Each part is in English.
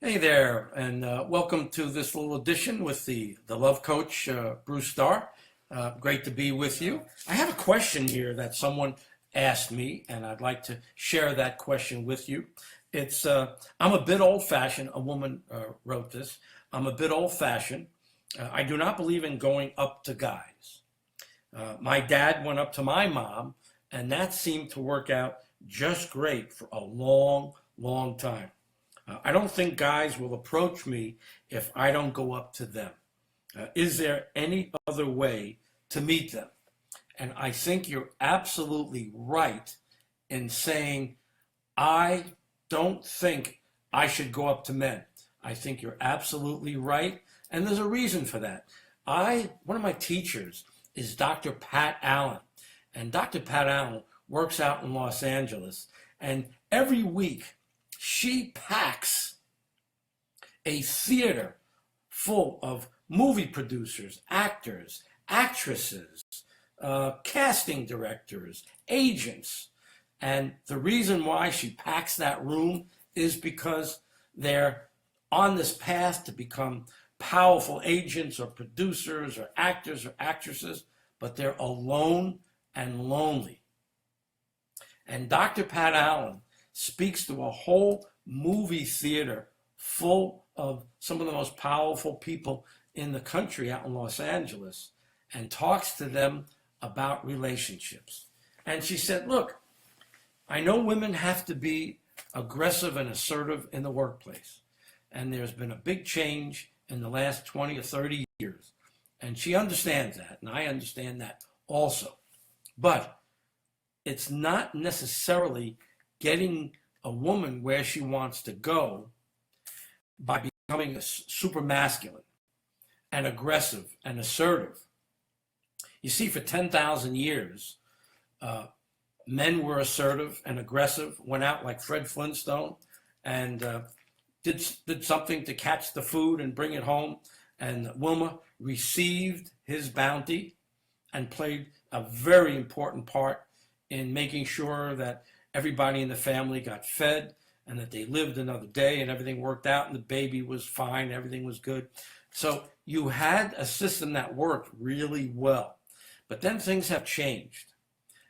Hey there, and welcome to this little edition with the Love Coach, Bruce Starr. Great to be with you. I have a question here that someone asked me, and I'd like to share that question with you. I'm a bit old-fashioned. A woman wrote this. I'm a bit old-fashioned. I do not believe in going up to guys. My dad went up to my mom, and that seemed to work out just great for a long, long time. I don't think guys will approach me if I don't go up to them. Is there any other way to meet them? And I think you're absolutely right in saying, I don't think I should go up to men. I think you're absolutely right. And there's a reason for that. One of my teachers is Dr. Pat Allen. And Dr. Pat Allen works out in Los Angeles. And every week she packs a theater full of movie producers, actors, actresses, casting directors, agents. And the reason why she packs that room is because they're on this path to become powerful agents or producers or actors or actresses, but they're alone and lonely. And Dr. Pat Allen speaks to a whole movie theater full of some of the most powerful people in the country out in Los Angeles and talks to them about relationships. And she said, look, I know women have to be aggressive and assertive in the workplace. And there's been a big change in the last 20 or 30 years. And she understands that, and I understand that also. But it's not necessarily getting a woman where she wants to go by becoming super masculine and aggressive and assertive. You see, for 10,000 years, men were assertive and aggressive, went out like Fred Flintstone and did something to catch the food and bring it home. And Wilma received his bounty and played a very important part in making sure that everybody in the family got fed and that they lived another day and everything worked out and the baby was fine, everything was good. So you had a system that worked really well. But then things have changed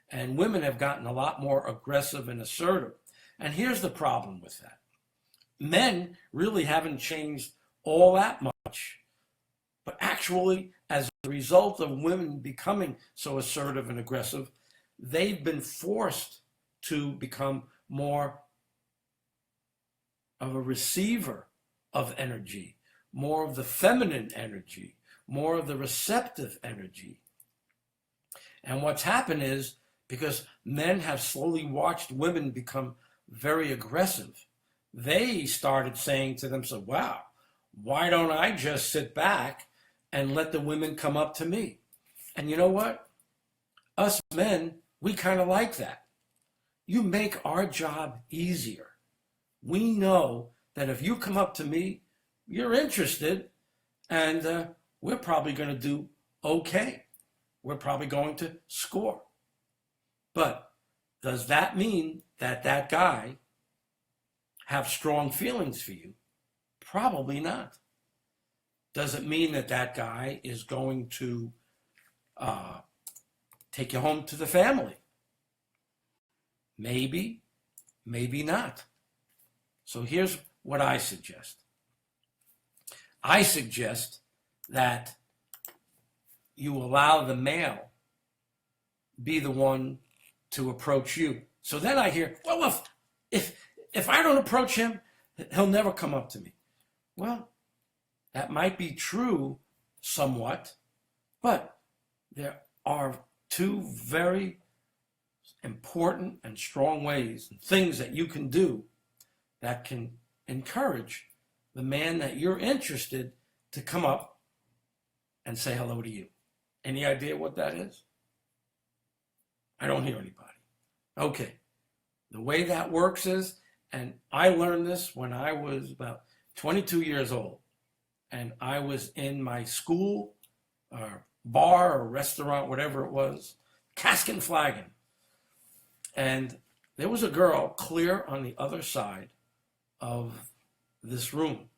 and women have gotten a lot more aggressive and assertive. And here's the problem with that. Men really haven't changed all that much. But actually, as a result of women becoming so assertive and aggressive, they've been forced to become more of a receiver of energy, more of the feminine energy, more of the receptive energy. And what's happened is because men have slowly watched women become very aggressive, they started saying to themselves, wow, why don't I just sit back and let the women come up to me? And you know what? Us men, we kind of like that. You make our job easier. We know that if you come up to me, you're interested, and we're probably going to do okay. We're probably going to score. But does that mean that that guy have strong feelings for you? Probably not. Does it mean that that guy is going to take you home to the family? Maybe, maybe not. So here's what I suggest. I suggest that you allow the male be the one to approach you. So then I hear, well, if I don't approach him, he'll never come up to me. Well, that might be true somewhat, but there are two very important and strong ways and things that you can do that can encourage the man that you're interested to come up and say hello to you. Any idea what that is? I don't hear anybody. Okay. The way that works is, and I learned this when I was about 22 years old, and I was in my school or bar or restaurant, whatever it was, cask and flagon. And there was a girl clear on the other side of this room.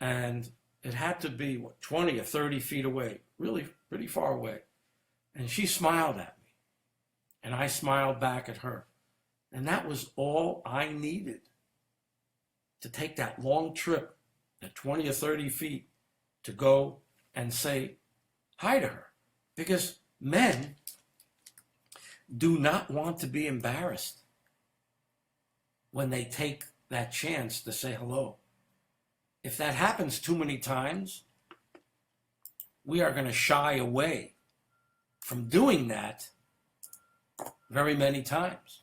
And it had to be, 20 or 30 feet away, really pretty far away. And she smiled at me. And I smiled back at her. And that was all I needed to take that long trip, at 20 or 30 feet, to go and say hi to her. Because men do not want to be embarrassed when they take that chance to say hello. If that happens too many times, we are going to shy away from doing that very many times.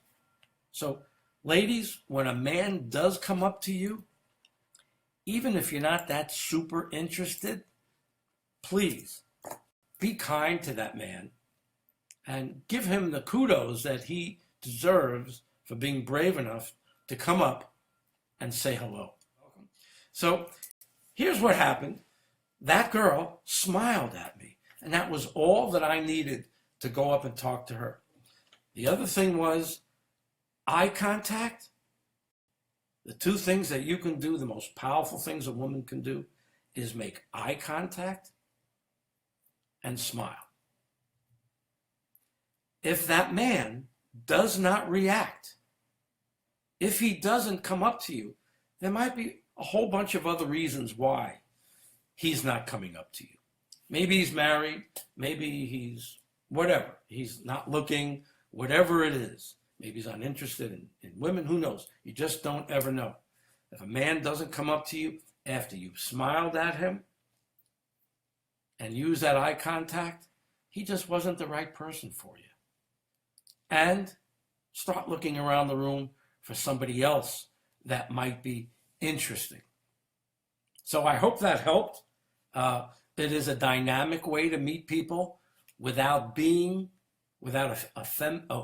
So, ladies, when a man does come up to you, even if you're not that super interested, please be kind to that man and give him the kudos that he deserves for being brave enough to come up and say hello. So here's what happened. That girl smiled at me, and that was all that I needed to go up and talk to her. The other thing was eye contact. The two things that you can do, the most powerful things a woman can do, is make eye contact and smile. If that man does not react, if he doesn't come up to you, there might be a whole bunch of other reasons why he's not coming up to you. Maybe he's married, maybe he's whatever. He's not looking, whatever it is. Maybe he's uninterested in women, who knows? You just don't ever know. If a man doesn't come up to you after you've smiled at him and used that eye contact, he just wasn't the right person for you. And start looking around the room for somebody else that might be interesting. So I hope that helped. It is a dynamic way to meet people without a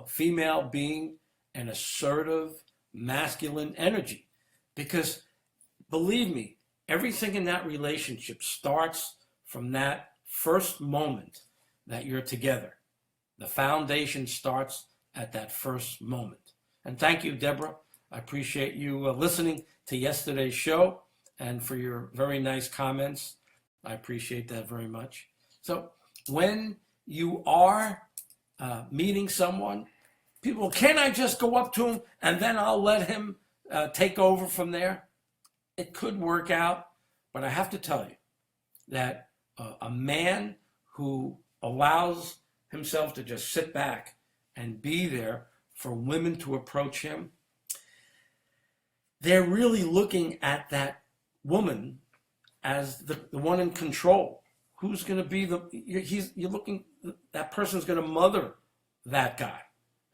female being an assertive, masculine energy. Because believe me, everything in that relationship starts from that first moment that you're together. The foundation starts at that first moment. And thank you, Deborah. I appreciate you listening to yesterday's show and for your very nice comments. I appreciate that very much. So when you are meeting someone, people, can I just go up to him and then I'll let him take over from there? It could work out, but I have to tell you that a man who allows himself to just sit back and be there for women to approach him, they're really looking at that woman as the one in control. Who's going to be you're looking, that person's going to mother that guy.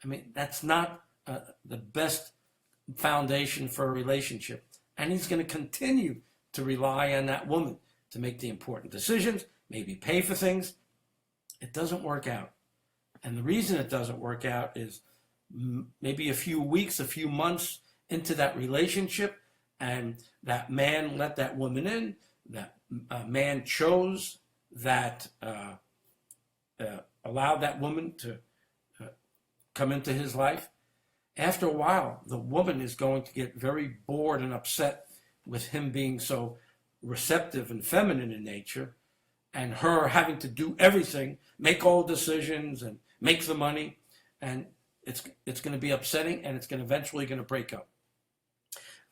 I mean, that's not the best foundation for a relationship. And he's going to continue to rely on that woman to make the important decisions, maybe pay for things. It doesn't work out. And the reason it doesn't work out is maybe a few weeks, a few months into that relationship, and that man let that woman in, that man chose that, allowed that woman to come into his life. After a while, the woman is going to get very bored and upset with him being so receptive and feminine in nature, and her having to do everything, make all decisions and make the money, and it's going to be upsetting, and it's eventually going to break up.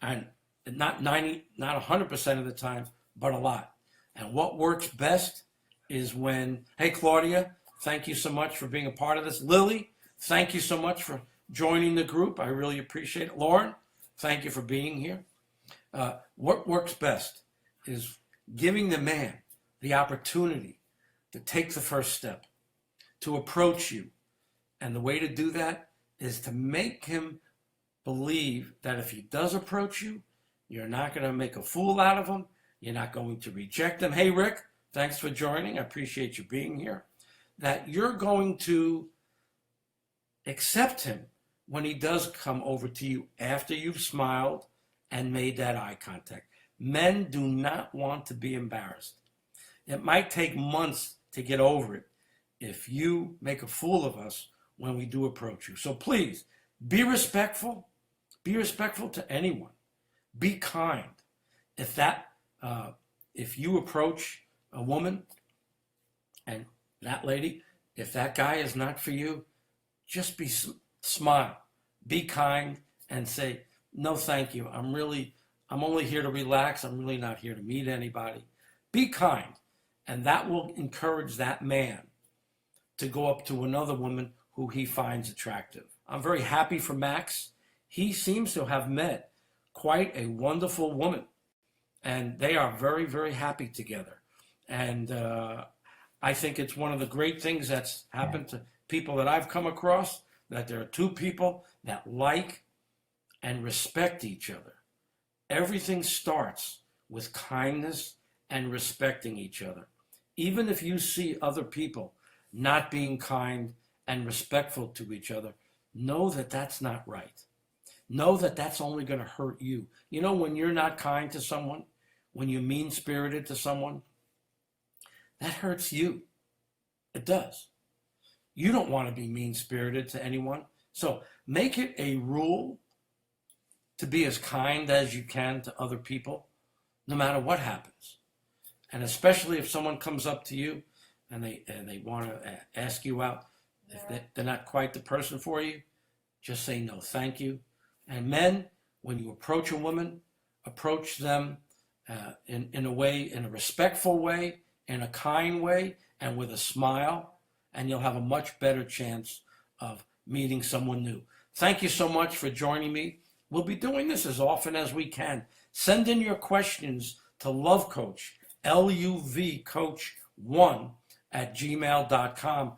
And not 100% of the time, but a lot. And what works best is when, hey, Claudia, thank you so much for being a part of this. Lily, thank you so much for joining the group. I really appreciate it. Lauren, thank you for being here. What works best is giving the man the opportunity to take the first step, to approach you. And the way to do that is to make him believe that if he does approach you, you're not going to make a fool out of him. You're not going to reject him. Hey, Rick, thanks for joining. I appreciate you being here. That you're going to accept him when he does come over to you after you've smiled and made that eye contact. Men do not want to be embarrassed. It might take months to get over it if you make a fool of us when we do approach you. So please, be respectful. Be respectful to anyone. Be kind. If if you approach a woman and that lady, if that guy is not for you, just smile, be kind, and say, no, thank you. I'm only here to relax. I'm really not here to meet anybody. Be kind. And that will encourage that man to go up to another woman who he finds attractive. I'm very happy for Max. He seems to have met quite a wonderful woman, and they are very, very happy together. And I think it's one of the great things that's happened to people that I've come across, that there are two people that like and respect each other. Everything starts with kindness and respecting each other. Even if you see other people not being kind and respectful to each other, know that that's not right. Know that that's only going to hurt you. You know, when you're not kind to someone, when you're mean-spirited to someone, that hurts you. It does. You don't want to be mean-spirited to anyone. So make it a rule to be as kind as you can to other people, no matter what happens. And especially if someone comes up to you and they want to ask you out, if they're not quite the person for you, just say no, thank you. And men, when you approach a woman, approach them in a way, in a respectful way, in a kind way, and with a smile, and you'll have a much better chance of meeting someone new. Thank you so much for joining me. We'll be doing this as often as we can. Send in your questions to Luvcoach, LUVcoach1 @gmail.com.